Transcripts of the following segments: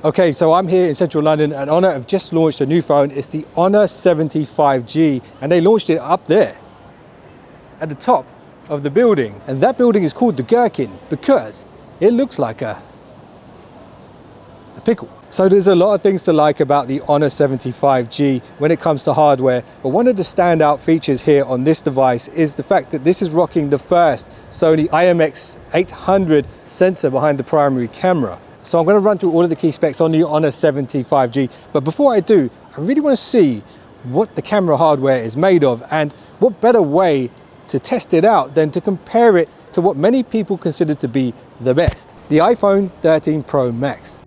Okay, so I'm here in central London and Honor have just launched a new phone. It's the Honor 70 5G, and they launched it up there at the top of the building. And that building is called the Gherkin because it looks like a pickle. So there's a lot of things to like about the Honor 70 5G when it comes to hardware, but one of the standout features here on this device is the fact that this is rocking the first Sony IMX800 sensor behind the primary camera. So I'm going to run through all of the key specs on the Honor 70 5G, but before I do, I really want to see what the camera hardware is made of, and what better way to test it out than to compare it to what many people consider to be the best, the iPhone 13 Pro Max.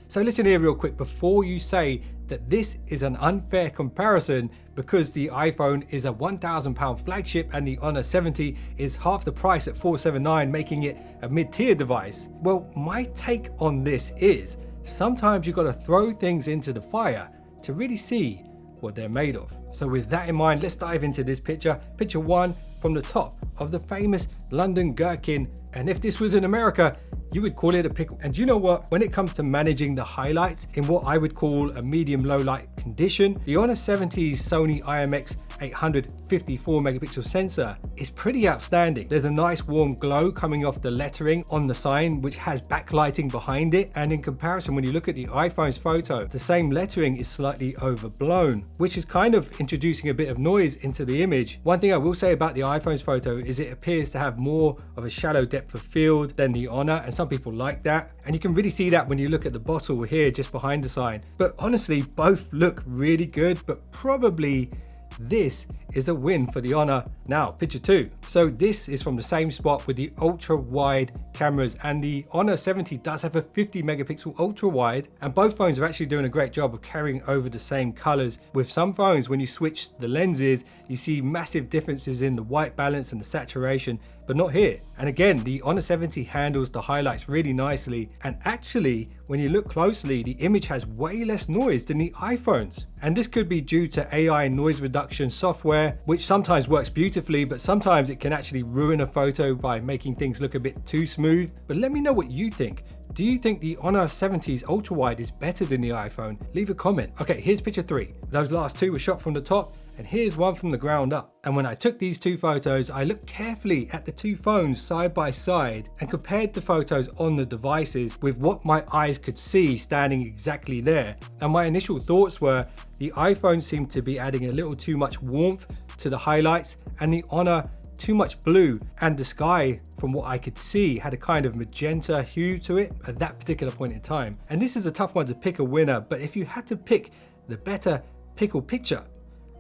So listen here real quick before you say that this is an unfair comparison because the iPhone is a £1,000 flagship and the Honor 70 is half the price at $479, making it a mid-tier device. Well, my take on this is sometimes you've got to throw things into the fire to really see what they're made of. So with that in mind, let's dive into this picture. Picture one from the top of the famous London Gherkin. And if this was in America, you would call it a pickle. And you know what? When it comes to managing the highlights in what I would call a medium low light condition, the Honor 70's Sony IMX800 54 megapixel sensor is pretty outstanding. There's a nice warm glow coming off the lettering on the sign, which has backlighting behind it. And in comparison, when you look at the iPhone's photo, the same lettering is slightly overblown, which is kind of introducing a bit of noise into the image. One thing I will say about the iPhone's photo is it appears to have more of a shallow depth of field than the Honor, and some people like that. And you can really see that when you look at the bottle here just behind the sign. But honestly, both look really good, but probably this is a win for the Honor. Now, picture two. So this is from the same spot with the ultra wide cameras, and the Honor 70 does have a 50 megapixel ultra wide, and both phones are actually doing a great job of carrying over the same colors. With some phones, when you switch the lenses, you see massive differences in the white balance and the saturation, but not here. And again, the Honor 70 handles the highlights really nicely, and actually when you look closely, the image has way less noise than the iPhones. And this could be due to AI noise reduction software, which sometimes works beautifully, but sometimes it can actually ruin a photo by making things look a bit too smooth. But let me know what you think. Do you think the Honor 70's ultra wide is better than the iPhone? Leave a comment. Okay, here's picture three. Those last two were shot from the top, and here's one from the ground up. And when I took these two photos, I looked carefully at the two phones side by side and compared the photos on the devices with what my eyes could see standing exactly there. And my initial thoughts were the iPhone seemed to be adding a little too much warmth to the highlights, and the Honor too much blue, and the sky, from what I could see, had a kind of magenta hue to it at that particular point in time. And this is a tough one to pick a winner, but if you had to pick the better pickle picture,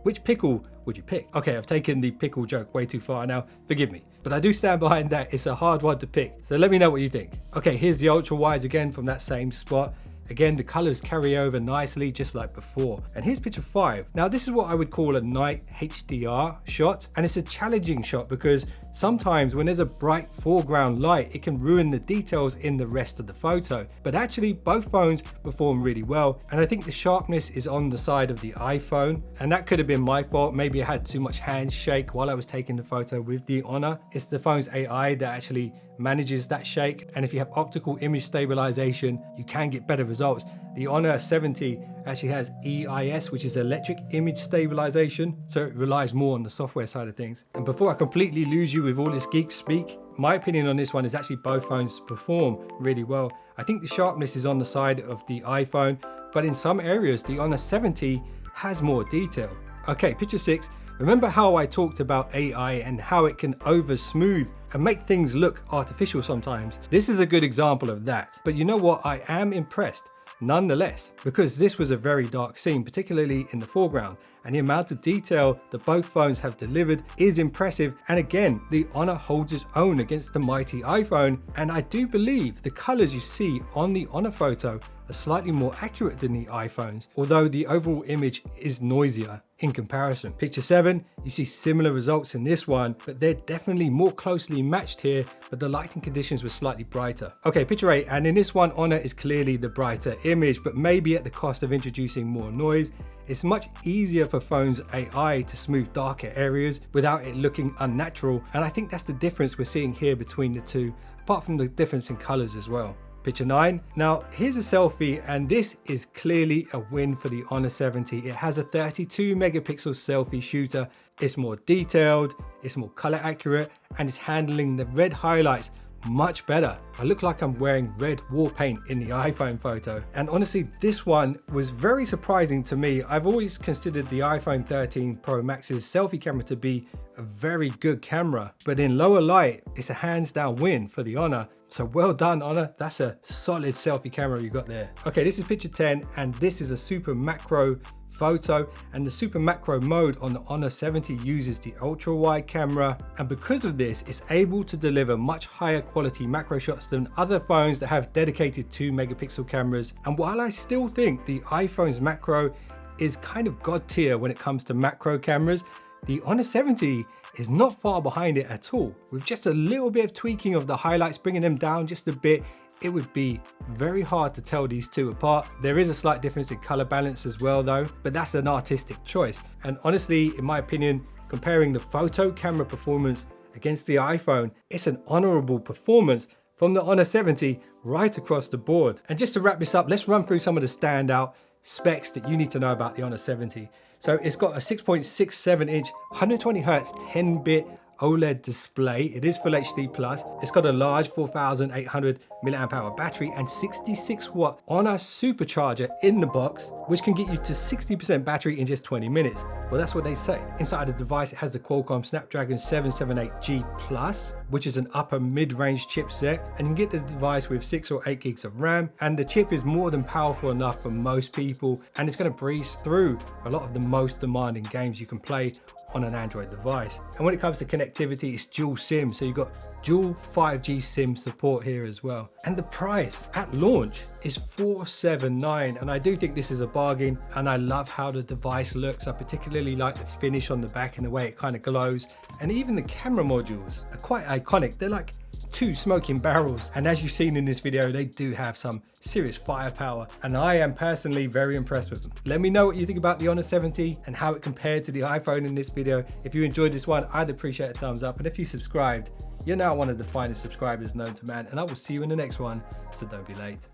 which pickle would you pick? Okay, I've taken the pickle joke way too far now, forgive me. But I do stand behind that. It's a hard one to pick. So let me know what you think. Okay, here's the ultra wides again from that same spot. Again, the colors carry over nicely just like before. And here's picture five. Now this is what I would call a night HDR shot. And it's a challenging shot because sometimes when there's a bright foreground light, it can ruin the details in the rest of the photo. But actually both phones perform really well. And I think the sharpness is on the side of the iPhone. And that could have been my fault. Maybe I had too much handshake while I was taking the photo with the Honor. It's the phone's AI that actually manages that shake, and if you have optical image stabilization, you can get better results. The Honor 70 actually has EIS, which is electric image stabilization, so it relies more on the software side of things. And before I completely lose you with all this geek speak, my opinion on this one is actually both phones perform really well. I think the sharpness is on the side of the iPhone, but in some areas the Honor 70 has more detail. Okay, picture six. Remember how I talked about AI and how it can over smooth and make things look artificial sometimes? This is a good example of that. But you know what? I am impressed nonetheless, because this was a very dark scene, particularly in the foreground, and the amount of detail that both phones have delivered is impressive. And again, the Honor holds its own against the mighty iPhone, and I do believe the colors you see on the Honor photo are slightly more accurate than the iPhones, although the overall image is noisier in comparison. Picture seven, you see similar results in this one, but they're definitely more closely matched here, but the lighting conditions were slightly brighter. Okay, picture eight, and in this one, Honor is clearly the brighter image, but maybe at the cost of introducing more noise. It's much easier for phones AI to smooth darker areas without it looking unnatural, and I think that's the difference we're seeing here between the two, apart from the difference in colors as well. Picture 9. Now here's a selfie, and this is clearly a win for the Honor 70. It has a 32 megapixel selfie shooter. It's more detailed, it's more color accurate, and it's handling the red highlights much better. I look like I'm wearing red war paint in the iPhone photo. And honestly, this one was very surprising to me. I've always considered the iPhone 13 Pro Max's selfie camera to be a very good camera, but in lower light, it's a hands down win for the Honor. So well done, Honor. That's a solid selfie camera you got there. Okay, this is picture 10, and this is a super macro photo, and the super macro mode on the Honor 70 uses the ultra wide camera, and because of this it's able to deliver much higher quality macro shots than other phones that have dedicated 2 megapixel cameras. And while I still think the iPhone's macro is kind of god tier when it comes to macro cameras, the Honor 70 is not far behind it at all. With just a little bit of tweaking of the highlights, bringing them down just a bit, it would be very hard to tell these two apart. There is a slight difference in color balance as well though, but that's an artistic choice. And honestly, in my opinion, comparing the photo camera performance against the iPhone, it's an honorable performance from the Honor 70 right across the board. And just to wrap this up, let's run through some of the standout specs that you need to know about the Honor 70. So it's got a 6.67 inch, 120 Hz, 10-bit OLED display. It is Full HD Plus. It's got a large 4,800 milliamp hour battery and 66 watt Honor supercharger in the box, which can get you to 60% battery in just 20 minutes. Well, that's what they say. Inside the device, it has the Qualcomm Snapdragon 778G Plus, which is an upper mid-range chipset, and you can get the device with 6 or 8 gigs of RAM, and the chip is more than powerful enough for most people, and it's going to breeze through a lot of the most demanding games you can play on an Android device. And when it comes to connectivity, it's dual SIM, so you've got dual 5G SIM support here as well. And the price at launch is $479, and I do think this is a bargain, and I love how the device looks. I particularly like the finish on the back and the way it kind of glows, and even the camera modules are quite iconic. They're like two smoking barrels, and as you've seen in this video, they do have some serious firepower, and I am personally very impressed with them. Let me know what you think about the Honor 70 and how it compared to the iPhone in this video. If you enjoyed this one, I'd appreciate a thumbs up, and if you subscribed, you're now one of the finest subscribers known to man, and I will see you in the next one, so don't be late.